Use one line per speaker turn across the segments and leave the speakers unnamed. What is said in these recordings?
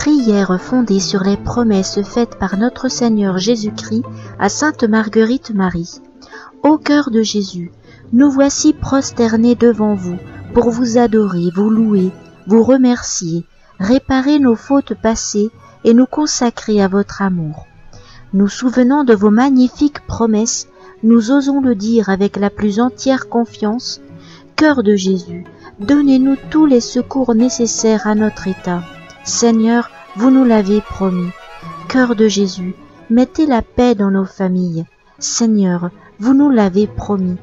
Prière fondée sur les promesses faites par notre Seigneur Jésus-Christ à Sainte Marguerite Marie. Ô cœur de Jésus, nous voici prosternés devant vous pour vous adorer, vous louer, vous remercier, réparer nos fautes passées et nous consacrer à votre amour. Nous souvenant de vos magnifiques promesses, nous osons le dire avec la plus entière confiance. Cœur de Jésus, donnez-nous tous les secours nécessaires à notre état. Seigneur, vous nous l'avez promis. Cœur de Jésus, mettez la paix dans nos familles. Seigneur, vous nous l'avez promis.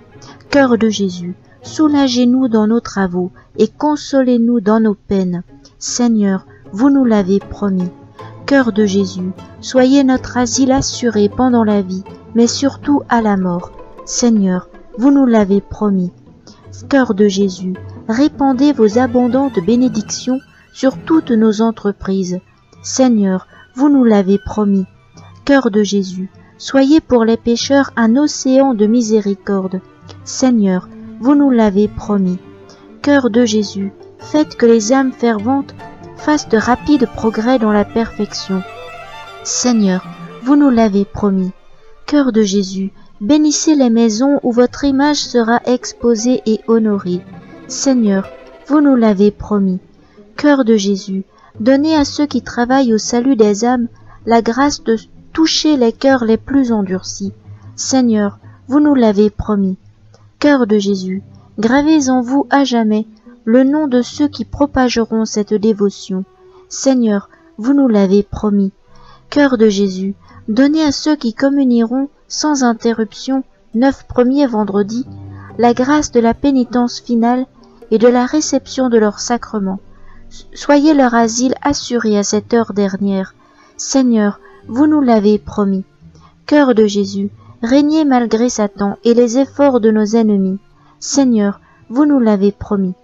Cœur de Jésus, soulagez-nous dans nos travaux et consolez-nous dans nos peines. Seigneur, vous nous l'avez promis. Cœur de Jésus, soyez notre asile assuré pendant la vie, mais surtout à la mort. Seigneur, vous nous l'avez promis. Cœur de Jésus, répandez vos abondantes bénédictions sur toutes nos entreprises. Seigneur, vous nous l'avez promis. Cœur de Jésus, soyez pour les pécheurs un océan de miséricorde. Seigneur, vous nous l'avez promis. Cœur de Jésus, faites que les âmes ferventes fassent de rapides progrès dans la perfection. Seigneur, vous nous l'avez promis. Cœur de Jésus, bénissez les maisons où votre image sera exposée et honorée. Seigneur, vous nous l'avez promis. Cœur de Jésus, donnez à ceux qui travaillent au salut des âmes la grâce de toucher les cœurs les plus endurcis. Seigneur, vous nous l'avez promis. Cœur de Jésus, gravez en vous à jamais le nom de ceux qui propageront cette dévotion. Seigneur, vous nous l'avez promis. Cœur de Jésus, donnez à ceux qui communieront sans interruption 9 premiers vendredis la grâce de la pénitence finale et de la réception de leur sacrement. Soyez leur asile assuré à cette heure dernière. Seigneur, vous nous l'avez promis. Cœur de Jésus, régnez malgré Satan et les efforts de nos ennemis. Seigneur, vous nous l'avez promis.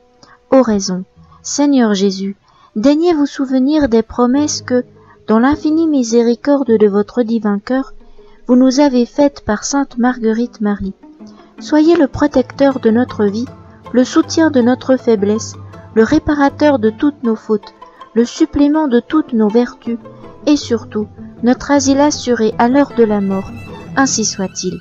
Oraison. Seigneur Jésus, daignez vous souvenir des promesses que, dans l'infinie miséricorde de votre divin cœur, vous nous avez faites par Sainte Marguerite Marie. Soyez le protecteur de notre vie, le soutien de notre faiblesse, le réparateur de toutes nos fautes, le supplément de toutes nos vertus, et surtout, notre asile assuré à l'heure de la mort. Ainsi soit-il.